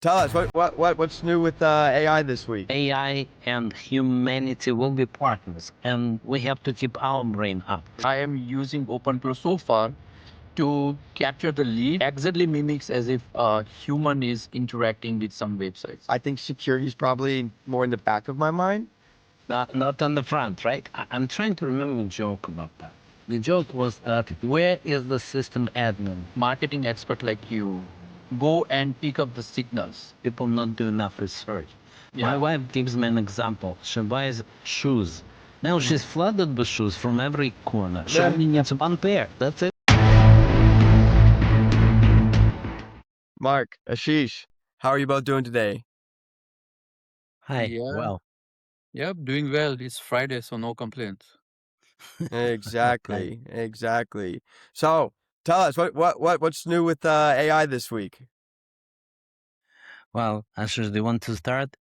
tell us what's new with AI this week. AI and humanity will be partners, and we have to keep our brain up. I am using OpenClaw so far to capture the lead exactly mimics as if a human is interacting with some websites. I think security is probably more in the back of my mind. Not on the front, right? I'm trying to remember a joke about that. The joke was that where is the system admin? Marketing expert like you go and pick up the signals. People not do enough research. Yeah. My wife gives me an example. She buys shoes. Now she's flooded with shoes from every corner. She only needs one pair. That's it. Mark, Ashish, how are you both doing today? Hi. Yeah, Well, yeah, doing well. It's Friday, so no complaints. Exactly. So tell us what's new with AI this week. well, Ashish, do you want to start?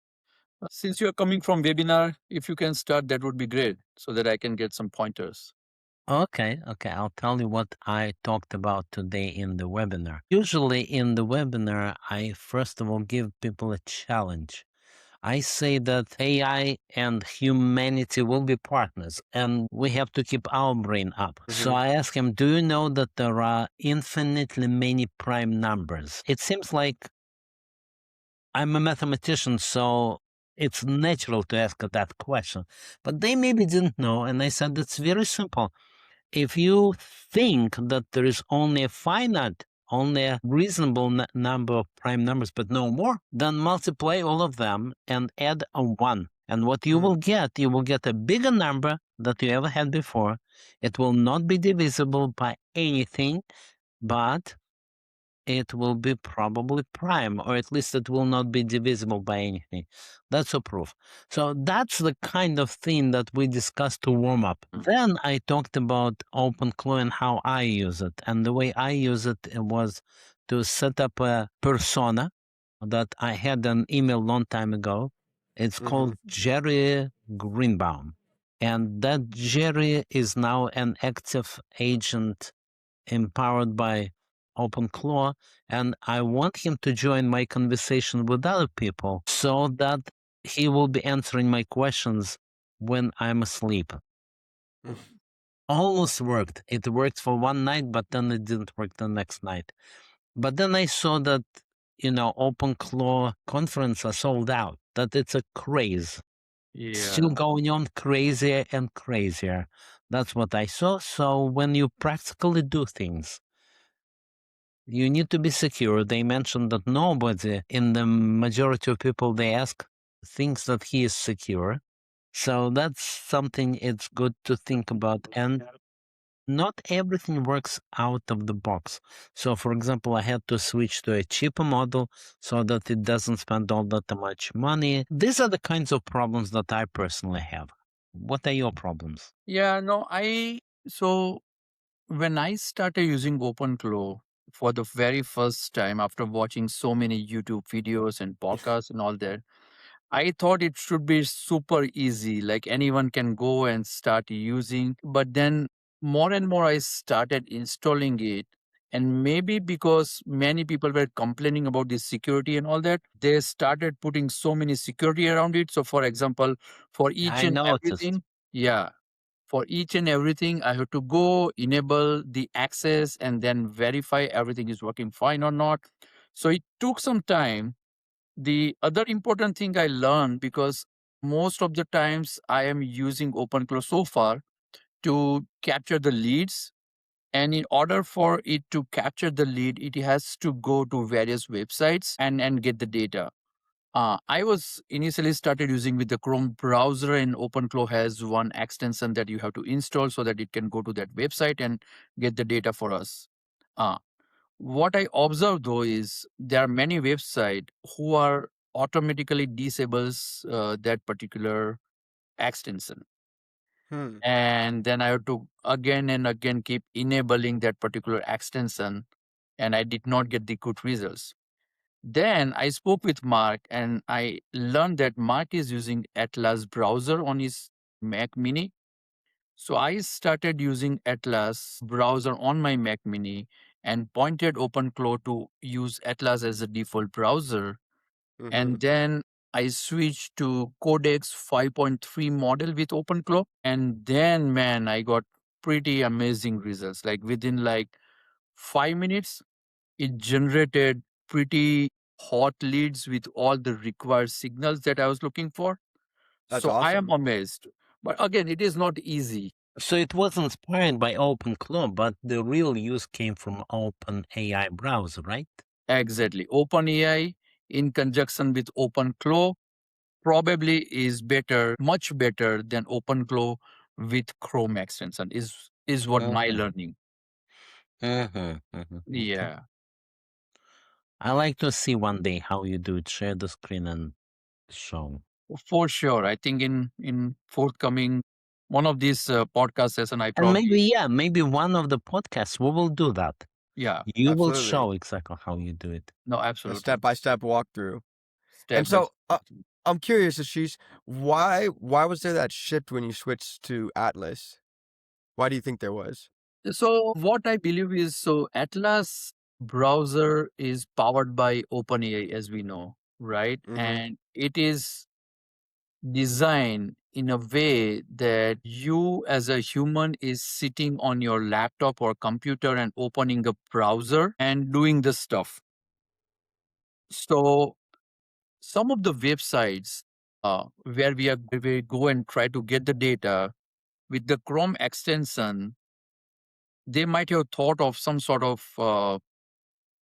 Since you're coming from webinar, if you can start, that would be great so that I can get some pointers. Okay. I'll tell you what I talked about today in the webinar. Usually in the webinar, I first of all give people a challenge. I say that AI and humanity will be partners and we have to keep our brain up. So I ask him, do you know that there are infinitely many prime numbers? It seems like I'm a mathematician, so it's natural to ask that question. But they maybe didn't know, and I said it's very simple. If you think that there is only a finite, only a reasonable number of prime numbers, but no more, then multiply all of them and add a 1. And what you will get a bigger number that you ever had before. It will not be divisible by anything, but it will be probably prime, or at least it will not be divisible by anything. That's a proof. So that's the kind of thing that we discussed to warm up. Then I talked about OpenClaw and how I use it. And the way I use it was to set up a persona that I had an email long time ago. It's called Jerry Greenbaum. And that Jerry is now an active agent empowered by OpenClaw, and I want him to join my conversation with other people so that he will be answering my questions when I'm asleep. Almost worked. It worked for one night, but then it didn't work the next night. But then I saw that, OpenClaw conference are sold out, that it's a craze. Still going on crazier and crazier. That's what I saw. So when you practically do things, you need to be secure. They mentioned that nobody, in the majority of people they ask, thinks that he is secure. So that's something it's good to think about. And not everything works out of the box. So, for example, I had to switch to a cheaper model so that it doesn't spend all that much money. These are the kinds of problems that I personally have. What are your problems? Yeah, no, so when I started using OpenClaw for the very first time after watching so many YouTube videos and podcasts and all that, I thought it should be super easy, like anyone can go and start using. But then more and more I started installing it. And maybe because many people were complaining about the security and all that, they started putting so many security around it. So, for example, for each I and noticed. everything, yeah, for each and everything, I have to go enable the access and then verify everything is working fine or not. So, it took some time. The other important thing I learned, because most of the times I am using OpenClaw so far to capture the leads. And in order for it to capture the lead, it has to go to various websites and get the data. I was initially started using with the Chrome browser, and OpenClaw has one extension that you have to install so that it can go to that website and get the data for us. Uh, what I observed though is there are many websites who are automatically disables that particular extension. And then I have to again and again keep enabling that particular extension, and I did not get the good results. Then I spoke with Mark and I learned that Mark is using Atlas browser on his Mac Mini. So I started using Atlas browser on my Mac Mini and pointed OpenClaw to use Atlas as a default browser. Mhm. And then I switched to Codex 5.3 model with OpenClaw. And then, man, I got pretty amazing results. Like within like 5 minutes, it generated pretty hot leads with all the required signals that I was looking for. That's So I am awesome. amazed. But again, it is not easy. So it was inspired by OpenClaw, but the real use came from OpenAI browser, right? Exactly. OpenAI in conjunction with OpenClaw probably is better, much better than OpenClaw with Chrome extension is what my Mhm. learning. Okay. Yeah. I like to see one day how you do it. Share the screen and show. For sure. I think in forthcoming one of these podcast session, I And probably maybe one of the podcasts we will do that. yeah. You will Absolutely. show exactly how you do it. No, A absolutely. step-by-step walkthrough. Step And by so step. I'm curious, Ashish, why was there that shift when you switched to Atlas? Why do you think there was? So what I believe is so Atlas browser is powered by OpenAI, as we know, right? Mhm. And it is designed in a way that you as a human is sitting on your laptop or computer and opening a browser and doing the stuff. So some of the websites where we go and try to get the data with the Chrome extension, they might have thought of some sort of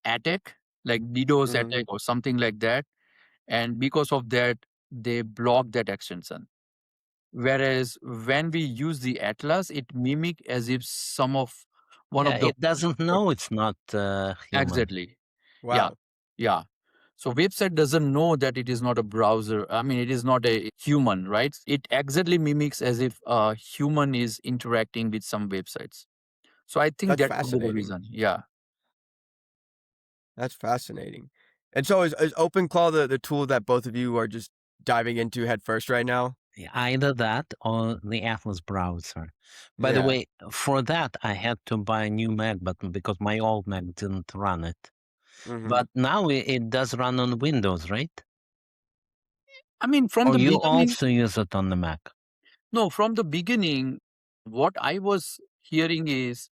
attack, like DDoS Mhm. attack or something like that. And because of that, they block that extension. Whereas when we use the Atlas, it mimic as if some of one Yeah, of the it doesn't know it's not human. exactly. Yeah. Wow. Yeah. So website doesn't know that it is not a browser. I mean, it is not a human, right? It exactly mimics as if a human is interacting with some websites. So I think That's that could be the fascinating. reason. Yeah. That's fascinating. And so is OpenClaw the tool that both of you are just diving into head first right now? Either that or the Atlas browser. By the Yeah. way, for that, I had to buy a new Mac button because my old Mac didn't run it. Mhm. But now it does run on Windows, right? I mean, from Or the you beginning, also use it on the Mac? no, from the beginning, what I was hearing is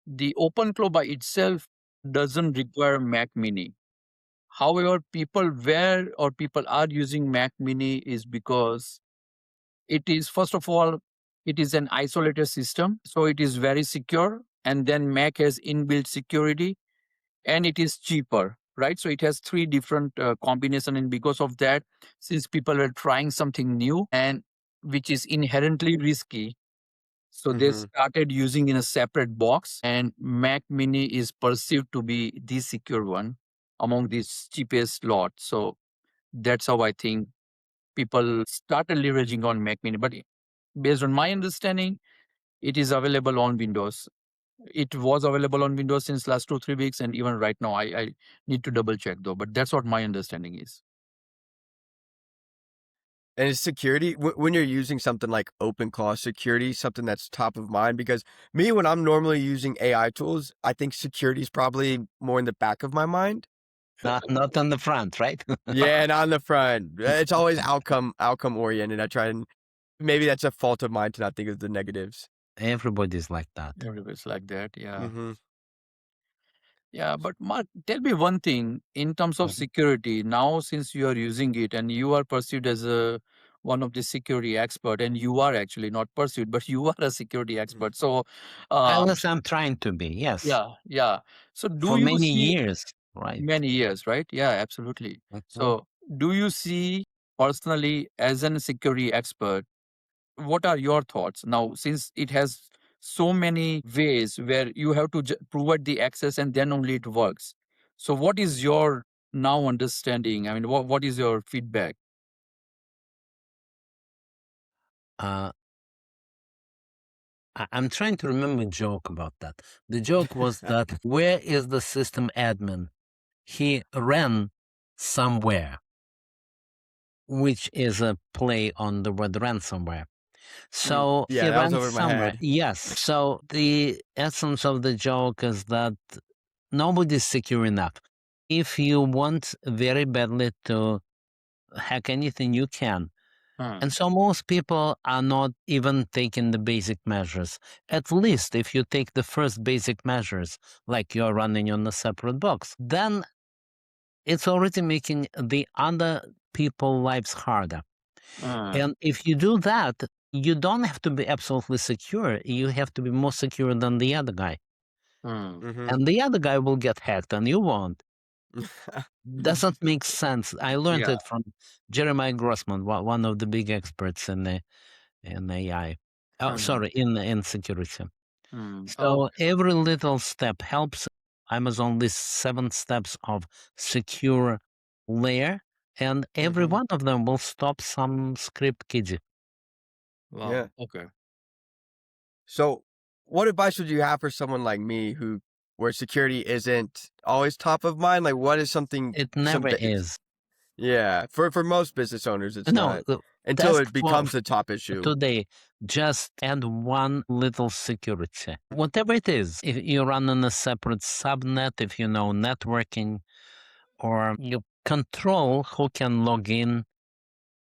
the OpenClaw by itself doesn't require Mac Mini. However, people are using Mac Mini is because it is, first of all, it is an isolated system, so it is very secure. And then Mac has inbuilt security, and it is cheaper, right? So it has three different combination, and because of that, since people are trying something new and which is inherently risky, so they Mhm. started using in a separate box, and Mac Mini is perceived to be the secure one among these cheapest lot. So that's how I think people started leveraging on Mac Mini. But based on my understanding, it is available on Windows. It was available on Windows since last 2 3 weeks, and even right now, I need to double check though. But that's what my understanding is. And is security when you're using something like OpenClaw, security something that's top of mind? Because me, when I'm normally using AI tools, I think security is probably more in the back of my mind. Not on the front, right? Yeah, and on the front, it's always outcome oriented. I try and maybe that's a fault of mine to not think of the negatives. Everybody's like that. Everybody's like that, yeah. Mm-hmm. Yeah, but Mark, tell me one thing in terms of security. Now, since you are using it and you are perceived as a one of the security expert, and you are actually not perceived, but you are a security expert. So, Unless I'm trying to be, yes. yeah, yeah. So, do For you many see years, right? many years, right? Yeah, absolutely. Mhm. So, do you see personally as a security expert? What are your thoughts now, since it has so many ways where you have to provide the access and then only it works? So what is your now understanding? I mean, what is your feedback? Uh, I'm trying to remember a joke about that. The joke was that where is the system admin? He ran somewhere, which is a play on the word ransomware. So Yeah, he that was ran over my somewhere. head. Yes. So the essence of the joke is that nobody's secure enough. If you want very badly to hack anything, you can. And so most people are not even taking the basic measures. At least if you take the first basic measures, like you're running on a separate box, then it's already making the other people lives harder. And if you do that, you don't have to be absolutely secure. You have to be more secure than the other guy. Mm-hmm. And the other guy will get hacked and you won't. Doesn't make sense. I learned Yeah. it from Jeremiah Grossman, one of the big experts in AI. Oh, sorry, in security. Oh, So every little step helps. Amazon lists 7 steps of secure layer, and every Mm-hmm. one of them will stop some script kiddie. wow. Yeah. Okay. So, what advice would you have for someone like me where security isn't always top of mind? Like, what is something It never is. yeah, for most business owners, it's No, not until test it for becomes a top issue. today. Just add one little security, whatever it is. If you run on a separate subnet, if you know networking, or you control who can log in.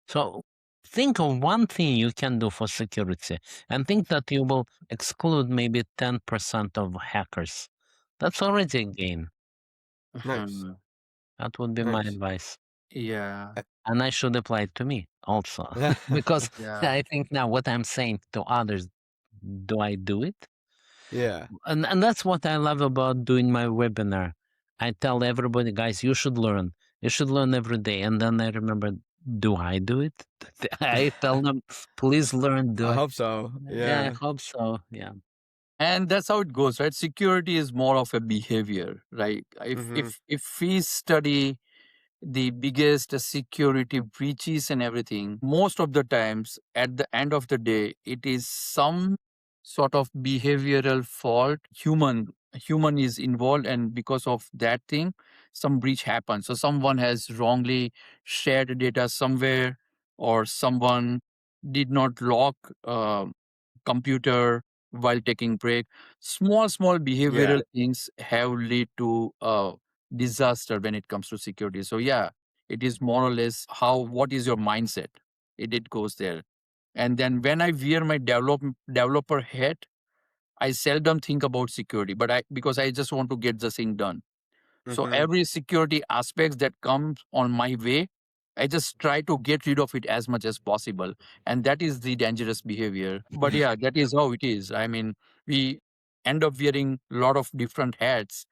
So think of one thing you can do for security and think that you will exclude maybe 10% of hackers. That's already a gain. Nice, That would be my nice. advice. Yeah. And I should apply it to me also. Because Yeah. I think now what I'm saying to others, do I do it? Yeah. And that's what I love about doing my webinar. I tell everybody, guys, you should learn. You should learn every day. And then I remember, do I do it? I tell them, please learn. Do I I? hope so. Yeah, Yeah. I hope so. Yeah. And that's how it goes, right? Security is more of a behavior, right? If Mm-hmm. if if we study the biggest security breaches and everything, most of the times at the end of the day, it is some sort of behavioral fault. Human is involved, and because of that thing, some breach happens. So someone has wrongly shared data somewhere, or someone did not lock computer while taking break. Small Yeah. behavioral things have lead to disaster when it comes to security. So yeah, it is more or less what is your mindset. It goes there. And then when I wear my developer hat, I seldom think about security, but I because I just want to get the thing done. So Mm-hmm. every security aspects that comes on my way, I just try to get rid of it as much as possible. And that is the dangerous behavior. But yeah, that is how it is. I mean, we end up wearing a lot of different hats.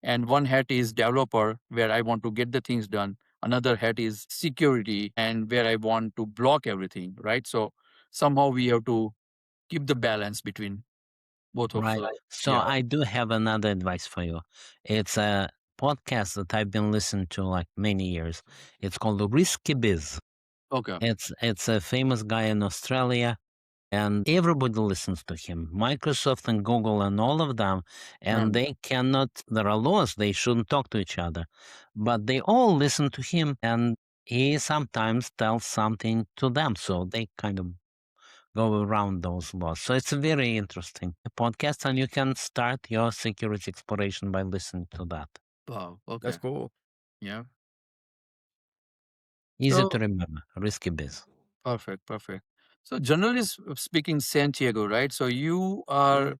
And one hat is developer, where I want to get the things done. Another hat is security, and where I want to block everything, right? So somehow we have to keep the balance between both of Right. So yeah. I do have another advice for you. It's a podcast that I've been listening to like many years. It's called Risky Biz. Okay. It's a famous guy in Australia, and everybody listens to him. Microsoft and Google and all of them, and Mm. they cannot. There are laws; they shouldn't talk to each other, but they all listen to him, and he sometimes tells something to them, so they kind of go around those laws. So it's a very interesting podcast, and you can start your security exploration by listening to that. Wow. That's Okay. cool. Yeah. Easy So to remember. Risky Biz. perfect. So generally speaking, Santiago, right? So you are Mm-hmm.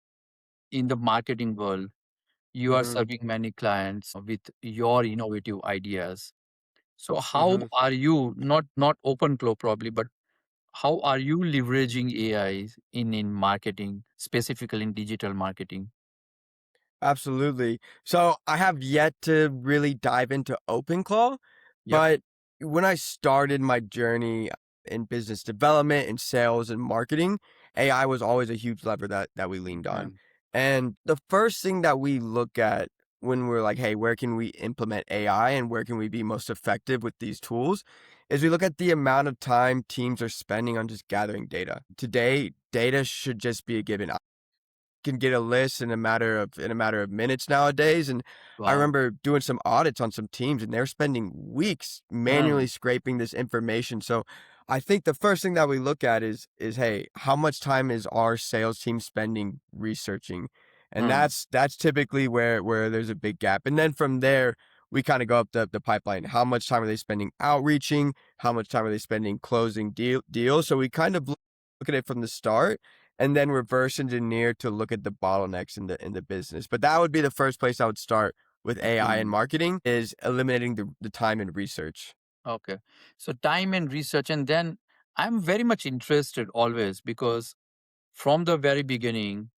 in the marketing world. You are Mm-hmm. serving many clients with your innovative ideas. So how Mm-hmm. are you not OpenClaw probably, but how are you leveraging AI in marketing, specifically in digital marketing? Absolutely. So I have yet to really dive into OpenClaw, Yep. but when I started my journey in business development and sales and marketing, AI was always a huge lever that we leaned on. Mm. And the first thing that we look at when we're like, hey, where can we implement AI and where can we be most effective with these tools is we look at the amount of time teams are spending on just gathering data. Today, data should just be a given can get a list in a matter of minutes nowadays. And I Wow. remember doing some audits on some teams and they're spending weeks manually Mm. scraping this information. So I think the first thing that we look at is hey, how much time is our sales team spending researching? And Mm. that's typically where there's a big gap. And then from there, we kind of go up the pipeline. How much time are they spending outreaching? How much time are they spending closing deals? So we kind of look at it from the start and then reverse engineer to look at the bottlenecks in the business. But that would be the first place I would start with AI and marketing, is eliminating the time and research. Okay. So time and research, and then I'm very much interested always because from the very beginning,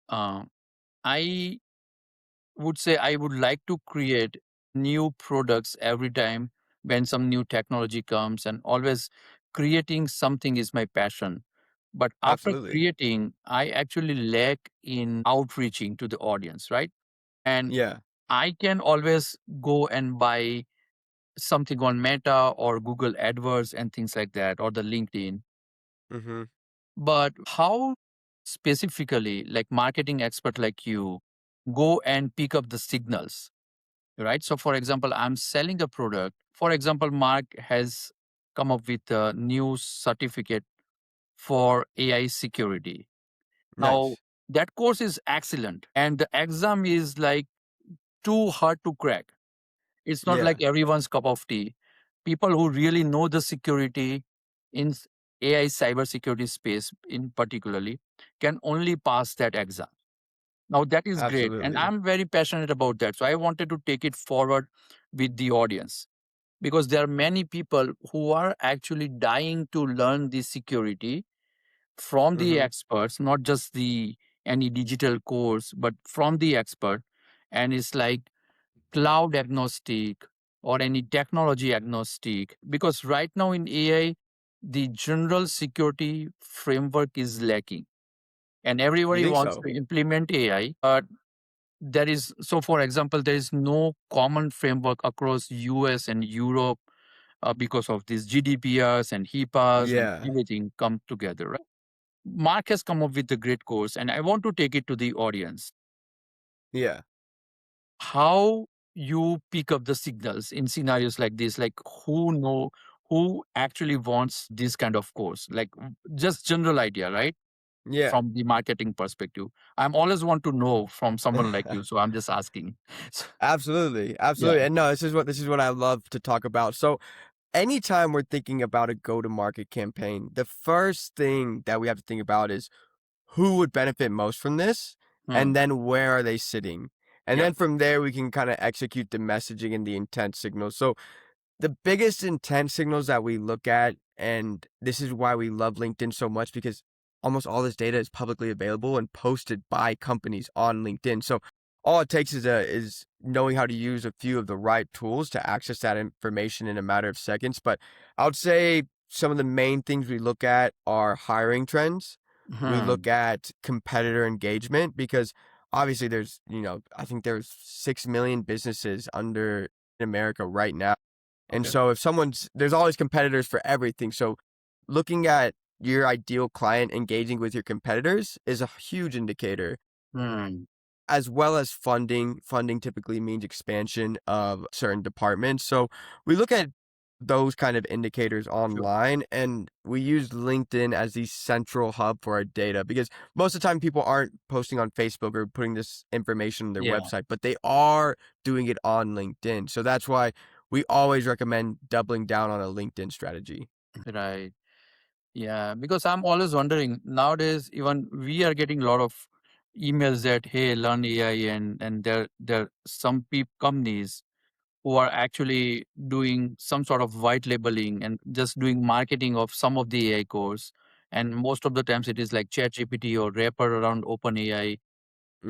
uh, I would say I would like to create new products every time when some new technology comes, and always creating something is my passion. But after Absolutely. creating, I actually lack in outreaching to the audience, right? And Yeah. I can always go and buy something on Meta or Google AdWords and things like that, or the LinkedIn. Mm-hmm. But how specifically, like marketing expert like you, go and pick up the signals, right? So, for example, I'm selling a product. For example, Mark has come up with a new certificate for AI security. Now, Nice. that course is excellent, and the exam is like too hard to crack. It's not Yeah. like everyone's cup of tea. People who really know the security in AI cybersecurity space in particularly can only pass that exam. Now that is great. And Absolutely. I'm very passionate about that. So I wanted to take it forward with the audience because there are many people who are actually dying to learn the security from the Mm-hmm. experts, not just the any digital course, but from the expert. And it's like cloud agnostic or any technology agnostic, because right now in AI the general security framework is lacking and You everybody think wants so? to implement AI, but there is, so for example, there is no common framework across US and Europe because of these GDPRs and HIPAAs and Yeah. everything come together, right? Mark has come up with a great course and I want to take it to the audience. Yeah. How you pick up the signals in scenarios like this, like who actually wants this kind of course, like just general idea, right? Yeah. From the marketing perspective, I'm always want to know from someone like you, so I'm just asking. So, Absolutely. yeah. Absolutely. And no, this is what I love to talk about. So anytime we're thinking about a go-to-market campaign, the first thing that we have to think about is who would benefit most from this, Hmm. and then where are they sitting? And Yeah. then from there we can kind of execute the messaging and the intent signals. So the biggest intent signals that we look at, and this is why we love LinkedIn so much, because almost all this data is publicly available and posted by companies on LinkedIn. So all it takes is knowing how to use a few of the right tools to access that information in a matter of seconds. But I would say some of the main things we look at are hiring trends. We look Hmm. at competitor engagement, because obviously there's, I think there's 6 million businesses under in America right now, and Okay. so if there's always competitors for everything. So looking at your ideal client engaging with your competitors is a huge indicator, Hmm. as well as funding. Funding typically means expansion of certain departments. So we look at those kind of indicators Sure. online, and we use LinkedIn as the central hub for our data, because most of the time people aren't posting on Facebook or putting this information on their Yeah. website, but they are doing it on LinkedIn. So that's why we always recommend doubling down on a LinkedIn strategy. Right. Yeah, because I'm always wondering nowadays, even we are getting a lot of emails that hey, learn AI, and there some companies who are actually doing some sort of white labeling and just doing marketing of some of the AI course. And most of the times it is like ChatGPT or wrapper around OpenAI.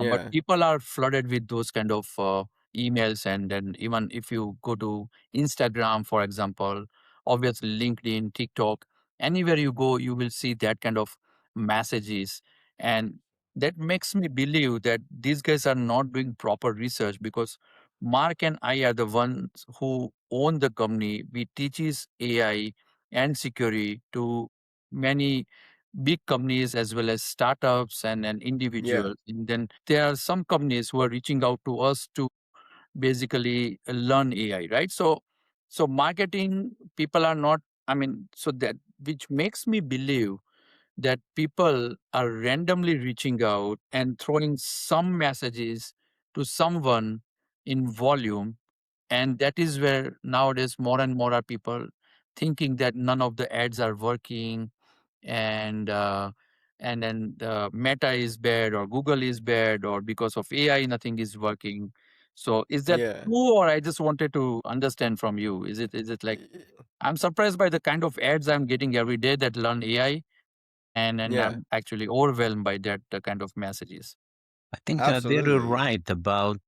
But Yeah. people are flooded with those kind of emails, and then even if you go to Instagram, for example, obviously LinkedIn, TikTok, anywhere you go, you will see that kind of messages. And that makes me believe that these guys are not doing proper research, because Mark and I are the ones who own the company. We teaches AI and security to many big companies as well as startups and Yeah. individuals. And then there are some companies who are reaching out to us to basically learn AI, right? So marketing people are not, I mean, so that which makes me believe that people are randomly reaching out and throwing some messages to someone in volume, And that is where nowadays more and more are people thinking that none of the ads are working, and then Meta is bad or Google is bad, or because of AI nothing is working. So is that Yeah. true, or I just wanted to understand from you? Is it like, I'm surprised by the kind of ads I'm getting every day that learn AI, and Yeah, I'm actually overwhelmed by that kind of messages. I think you're very absolutely. right about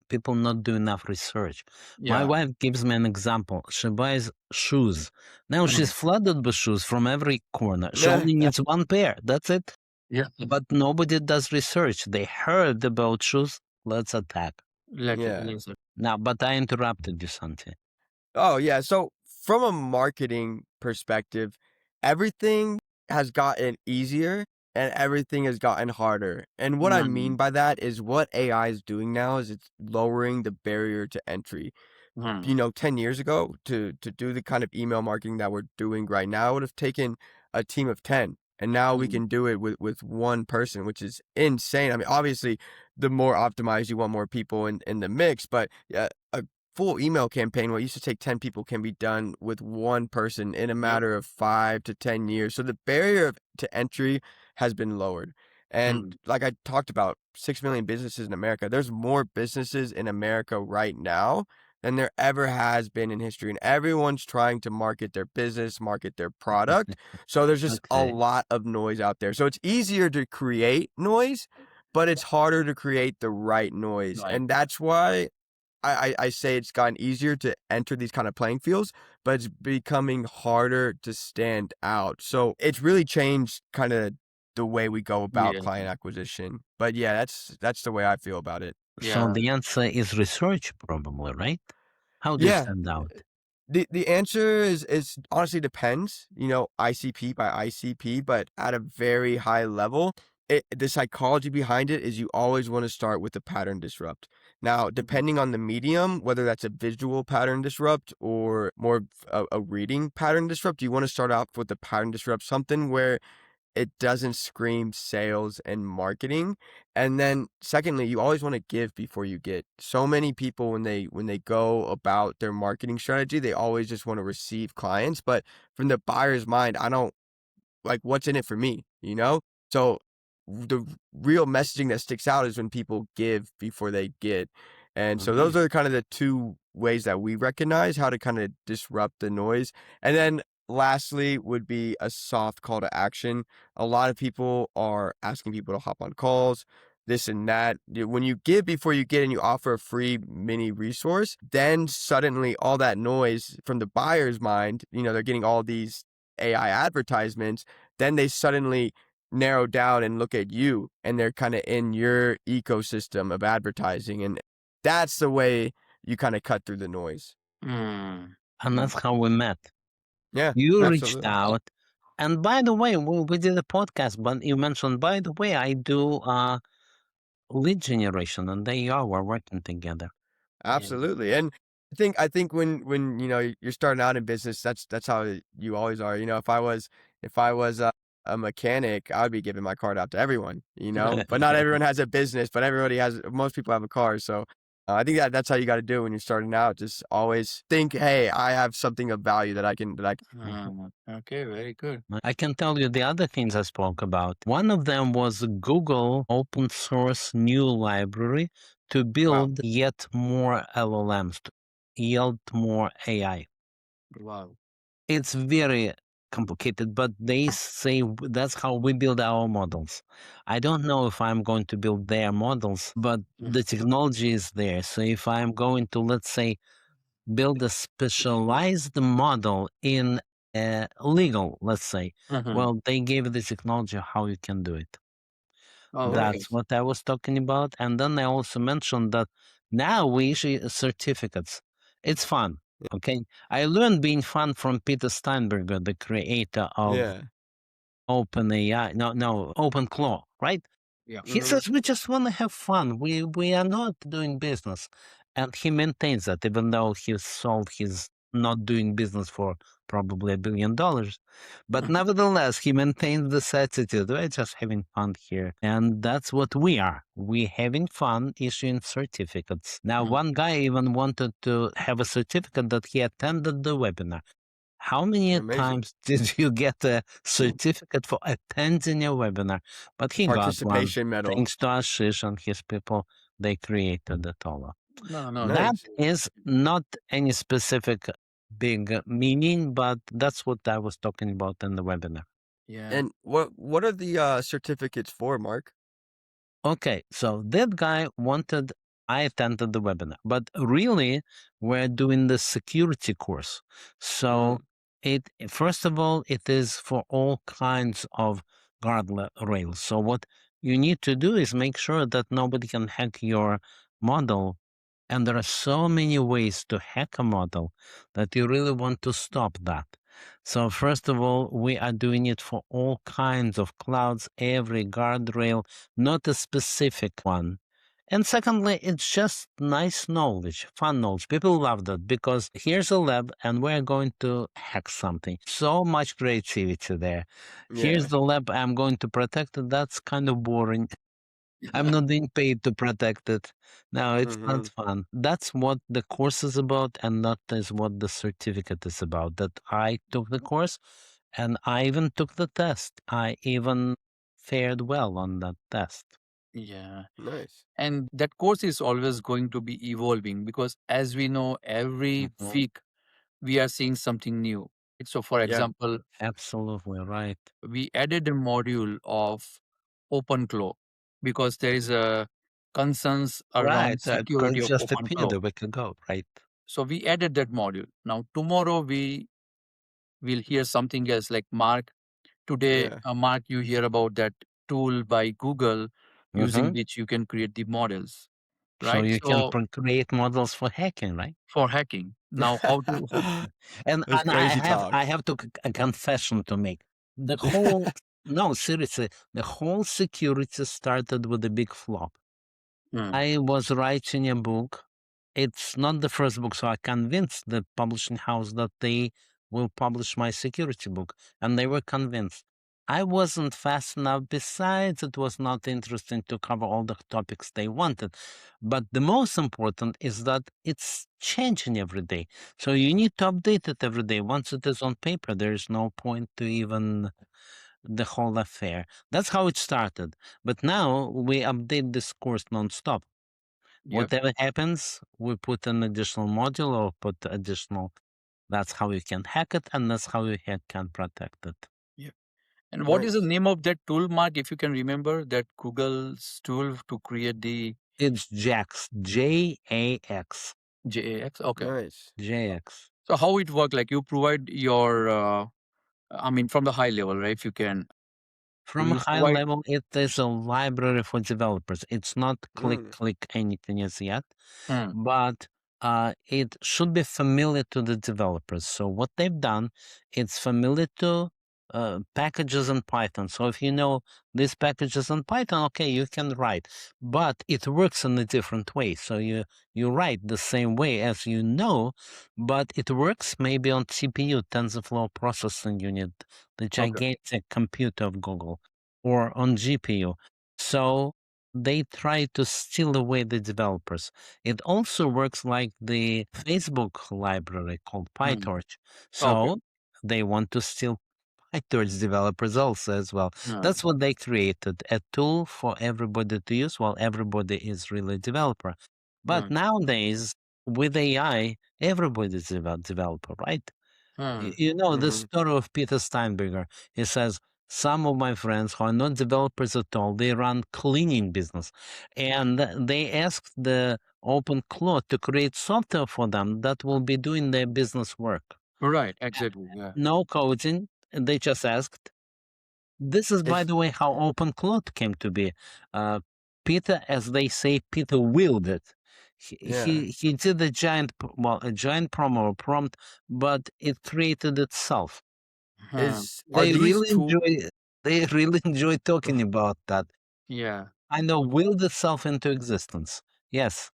people not do enough research. My Yeah. wife gives me an example. She buys shoes. Now Mhm. she's flooded with shoes from every corner. She only needs one pair. That's it. Yeah. But nobody does research. They heard about shoes. Let's attack. Yeah. Yes, sir. Now, but I interrupted you, Santi. Oh, yeah. So, from a marketing perspective, everything has gotten easier and everything has gotten harder. And what I mean Mhm. by that is what AI is doing now is it's lowering the barrier to entry. Mhm. 10 years ago to do the kind of email marketing that we're doing right now, it would have taken a team of 10. And now we Mhm. can do it with one person, which is insane. I mean, obviously, the more optimized you want more people in the mix, but a full email campaign, what used to take 10 people can be done with one person in a Yep. matter of 5 to 10 years. So the barrier to entry has been lowered. And Mhm. like I talked about, 6 million businesses in America. There's more businesses in America right now than there ever has been in history. And everyone's trying to market their business, market their product. So there's just a Okay. lot of noise out there. So it's easier to create noise, but it's harder to create the right noise. Right. And that's why I say it's gotten easier to enter these kind of playing fields, but it's becoming harder to stand out. So it's really changed kind of the way we go about Yeah. client acquisition. But yeah, that's the way I feel about it. So Yeah. the answer is research, probably, right? How do you Yeah. stand out? The answer is honestly depends, ICP by ICP, but at a very high level, the psychology behind it is you always want to start with a pattern disrupt. Now, Mhm. depending on the medium, whether that's a visual pattern disrupt or more of a reading pattern disrupt, you want to start off with a pattern disrupt, something where it doesn't scream sales and marketing. And then secondly, you always want to give before you get. So many people when they go about their marketing strategy, they always just want to receive clients, but from the buyer's mind, I don't like what's in it for me, you know? So the real messaging that sticks out is when people give before they get. And so those Mhm. are kind of the two ways that we recognize how to kind of disrupt the noise. And then lastly would be a soft call to action. A lot of people are asking people to hop on calls, this and that. When you give before you get and you offer a free mini resource, then suddenly all that noise from the buyer's mind, they're getting all these AI advertisements, then they suddenly narrow down and look at you and they're kind of in your ecosystem of advertising. And that's the way you kind of cut through the noise. Mm. And Mm. that's how we met. Yeah, You reached absolutely. out. And by the way, we did a podcast, but you mentioned, by the way, I do lead generation, and there you are, we're working together. Yeah. Absolutely. And I think when you're starting out in business, that's how you always are. If I was a mechanic, I would be giving my card out to everyone, but not everyone has a business, but most people have a car. So I think that's how you got to do it when you're starting out. Just always think, hey, I have something of value that I can. Okay, very good. I can tell you the other things I spoke about. One of them was Google open source new library to Wow. build yet more LLMs, to yield more AI. Wow. It's very complicated, but they say that's how we build our models. I don't know if I'm going to build their models, but the technology is there. So if I'm going to, let's say, build a specialized model in legal, let's say, Mhm. well, they gave the technology how you can do it. All right. That's what I was talking about. And then I also mentioned that now we issue certificates. It's fun. Okay. I learned being fun from Peter Steinberger, the creator of Yeah. OpenAI. No, OpenClaw, right? Yeah. He says we just want to have fun. We are not doing business. And he maintains that even though he's sold, he's not doing business for probably $1 billion. But nevertheless, he maintains this attitude. We're just having fun here. And that's what we are. We're having fun issuing certificates. Now, one guy even wanted to have a certificate that he attended the webinar. How many Amazing. times did you get a certificate for attending a webinar? But he got one. Participation medal. Thanks to Ashish and his people, they created it all. No, That Nice. is not any specific big meaning, but that's what I was talking about in the webinar. Yeah. And what are the certificates for, Mark? Okay, so that guy wanted I attended the webinar, but really we're doing the security course. So it first of all, it is for all kinds of guardrails. So what you need to do is make sure that nobody can hack your model. And there are so many ways to hack a model that you really want to stop that. So first of all, we are doing it for all kinds of clouds, every guardrail, not a specific one. And secondly, it's just nice knowledge, fun knowledge. People love that because here's a lab and we're going to hack something. So much creativity there. Here's Yeah. the lab I'm going to protect it. That's kind of boring. I'm not being paid to protect it. No, it's not fun. That's what the course is about, and that is what the certificate is about. That I took the course, and I even took the test. I even fared well on that test. Yeah. Nice. And that course is always going to be evolving because, as we know, every week we are seeing something new. So, for Yeah. example, Absolutely right. we added a module of OpenClaw because there is a concerns around security of Just appeared OpenClaw. a week ago, right? So we added that module. Now tomorrow we will hear something else like Mark. Today, Yeah. Mark, you hear about that tool by Google using Mhm. which you can create the models, So right? you can So create models for hacking, right? for hacking. Now how to And That's I crazy have talk. a confession to make. The whole no, seriously, the whole security started with a big flop. Hmm. I was writing a book. It's not the first book, so I convinced the publishing house that they will publish my security book, and they were convinced. I wasn't fast enough. Besides, it was not interesting to cover all the topics they wanted. But the most important is that it's changing every day. So you need to update it every day. Once it is on paper, there is no point to even the whole affair. That's how it started. But now we update this course nonstop. Yep. Whatever happens, we put an additional module or put additional. That's how you can hack it, and that's how you can protect it. Yep. And what is the Nice. name of that tool, Mark? If you can remember that Google's tool to create the It's JAX, JAX, JAX. Okay. Nice. JAX. So how it work? Like you provide your, I mean, from the high level, right? If you can, From you high provide. level, it is a library for developers. It's not Mm. click anything as yet, Hmm. but it should be familiar to the developers. So what they've done, it's familiar to packages in Python. So if you know these packages in Python, okay, you can write, but it works in a different way. So you write the same way as you know, but it works maybe on CPU, TensorFlow processing unit, the gigantic computer of Google, or on GPU. So they try to steal away the developers. It also works like the Facebook library called PyTorch. So they want to steal PyTorch developers also as well. That's what they created, a tool for everybody to use while everybody is really a developer. But nowadays, with AI, everybody's a developer, right? You know the story of Peter Steinberger. He says, some of my friends who are not developers at all, they run cleaning business. And they asked the OpenClaw to create software for them that will be doing their business work. Right. Exactly. Yeah. No coding. They just asked. This is, by It's the way, how OpenClaw came to be. Peter, as they say, Peter willed it. He did a giant prompt, but it created itself. are They these really tools enjoy talking about that. Yeah. I know, willed itself into existence. Yes.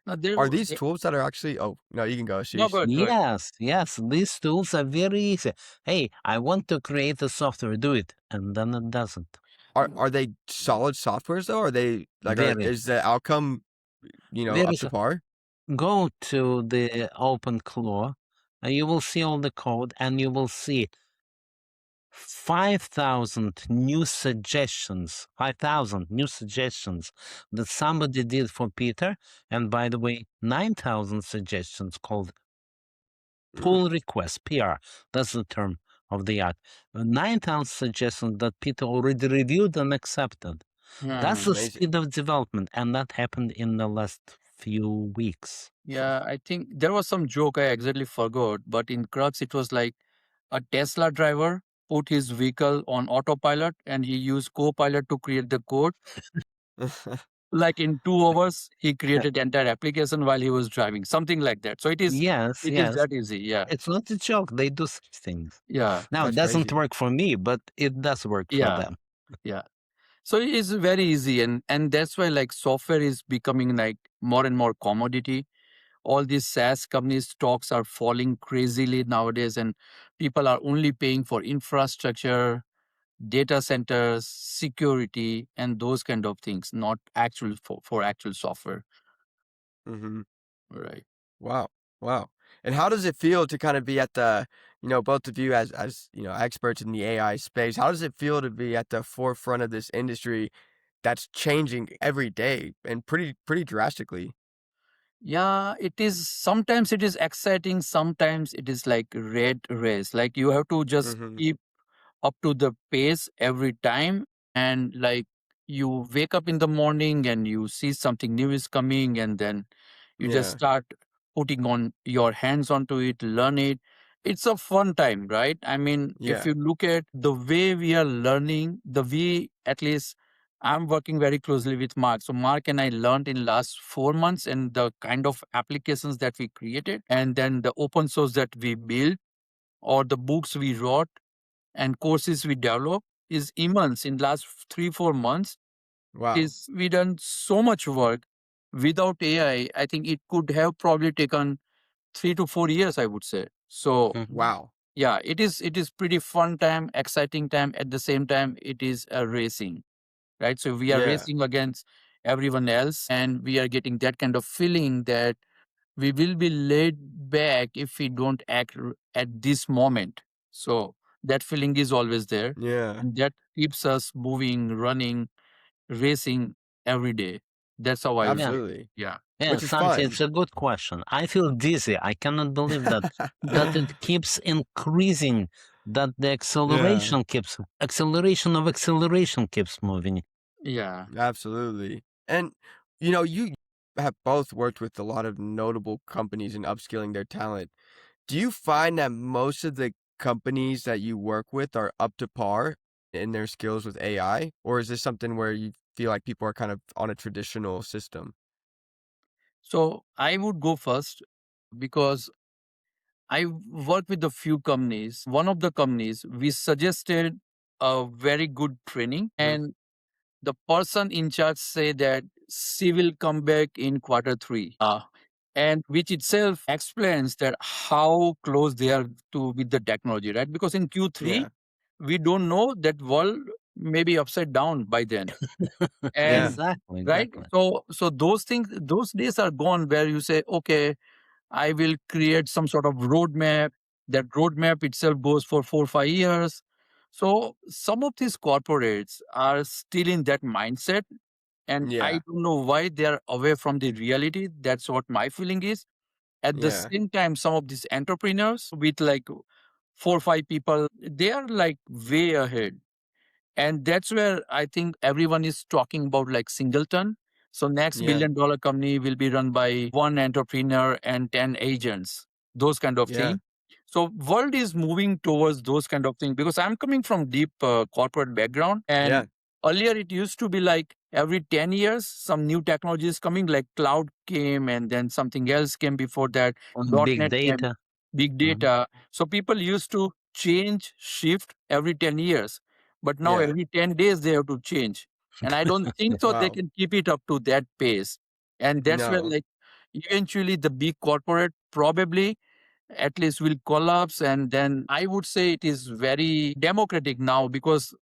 Now there Are were these tools that are actually oh, no, you can go, no, Ashish. good, good. Yes, yes, these tools are very easy. Hey, I want to create a software, do it, and then it doesn't. Are they solid softwares though? Are they like Very, is the outcome, very. up to par? Go to the OpenClaw, and you will see all the code, and you will see 5,000 new suggestions, 5,000 new suggestions that somebody did for Peter. And by the way, 9,000 suggestions called Mm, pull requests, PR. That's the term of the art. 9,000 suggestions that Peter already reviewed and accepted. That's the amazing. speed of development, and that happened in the last few weeks. Yeah, I think there was some joke I exactly forgot, but in Crux it was like a Tesla driver put his vehicle on autopilot and he used Copilot to create the code. Like in 2 hours, he created the entire application while he was driving, something like that. So Yes, it is yes. that easy. Yeah, It's not a joke. They do such things. yeah, Now, it That's doesn't crazy. work for me, but it does work for yeah, them. yeah. So it is very easy, and that's why like software is becoming like more and more commodity. All these SaaS companies stocks are falling crazily nowadays, and people are only paying for infrastructure, data centers, security, and those kind of things, not actual for actual software. Mhm. Right. Wow. Wow. And how does it feel to kind of be at the, both of you as, experts in the AI space, how does it feel to be at the forefront of this industry that's changing every day and pretty drastically? Yeah, it is. Sometimes it is exciting. Sometimes it is like red race. Like you have to just Mhm. keep up to the pace every time. And like you wake up in the morning and you see something new is coming, and then you just Yeah. start putting on your hands onto it, learn it. It's a fun time, right? I mean, if Yeah. you look at the way we are learning, the way at least I'm working very closely with Mark. So Mark and I learned in last 4 months and the kind of applications that we created, and then the open source that we built or the books we wrote and courses we developed is immense in last 3 4 months. Wow. Is we done so much work. Without AI, I think it could have probably taken 3 to 4 years, I would say. So Mhm. Wow. yeah, it is pretty fun time, exciting time. At the same time, it is a racing, right? So we are Yeah. racing against everyone else, and we are getting that kind of feeling that we will be laid back if we don't act at this moment. So that feeling is always there, Yeah. and that keeps us moving, running, racing every day. That's how I Yeah. feel. Absolutely. Yeah. Yeah, Which is Santi, fine. it's a good question. I feel dizzy. I cannot believe that it keeps increasing, that the Yeah. acceleration keeps moving. Yeah. Absolutely. And you have both worked with a lot of notable companies in upskilling their talent. Do you find that most of the companies that you work with are up to par in their skills with AI? Or is this something where you feel like people are kind of on a traditional system? So I would go first because I work with a few companies. One of the companies, we suggested a very good training, Mhm. and the person in charge say that she will come back in quarter 3. And which itself explains that how close they are to with the technology, right? Because in Q3, Yeah. we don't know that world may be upside down by then. Yeah. And Exactly, right. exactly. So those things, those days are gone where you say, okay, I will create some sort of roadmap. That roadmap itself goes for 4 5 years. So some of these corporates are still in that mindset, and I Yeah. don't know why they are away from the reality. That's what my feeling is. At the Yeah. same time, some of these entrepreneurs with like 4 5 people, they are like way ahead. And that's where I think everyone is talking about like singleton. So next Yeah. billion-dollar company will be run by one entrepreneur and 10 agents, those kind of Yeah. thing. So world is moving towards those kind of thing because I'm coming from deep corporate background, Yeah. and earlier it used to be like every 10 years some new technology is coming, like cloud came and then something else came before that. On big .NET came, data. big Mhm. data. So people used to change shift every 10 years, but now Yeah. every 10 days they have to change. And I don't think so they Wow. can keep it up to that pace. And that's where No. like eventually the big corporate probably at least will collapse. And then I would say it is very democratic now, because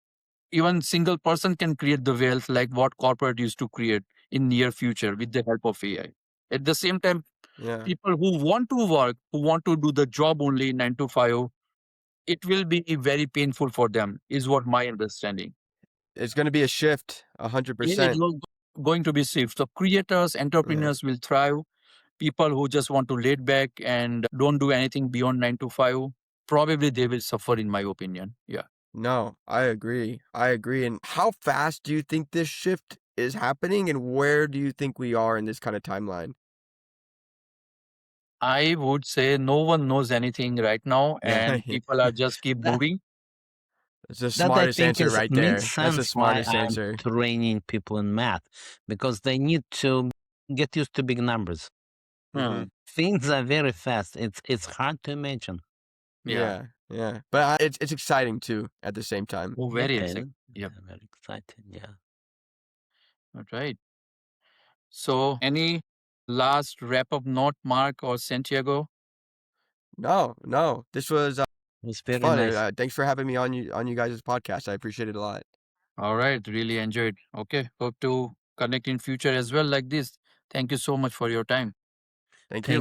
even single person can create the wealth like what corporate used to create in near future with the help of AI. At the same time, Yeah. people who want to work, who want to do the job only 9 to 5, it will be very painful for them, is what my understanding. It's going to be a shift, It 100%. is going to be shift. So creators, entrepreneurs will thrive. People who just want to laid back and don't do anything beyond 9 to 5, probably they will suffer, in my opinion. Yeah. No, I agree. I agree. And how fast do you think this shift is happening, and where do you think we are in this kind of timeline? I would say no one knows anything right now, Yeah. and people are just keep That moving. That's the that I smartest think answer is right makes there. That's the sense why smartest I'm answer. training people in math, because they need to get used to big numbers. Hmm. Things are very fast. It's hard to imagine. Yeah. Yeah. But it's exciting too at the same time. Oh, very Yeah, exciting. Yep. very exciting. Yeah. All right. So, any last wrap up note, Mark or Santiago? No. This was It was very fun. nice. Thanks for having me on you guys' podcast. I appreciate it a lot. All right. Really enjoyed. Okay. Hope to connect in future as well like this. Thank you so much for your time. Thank Thank you.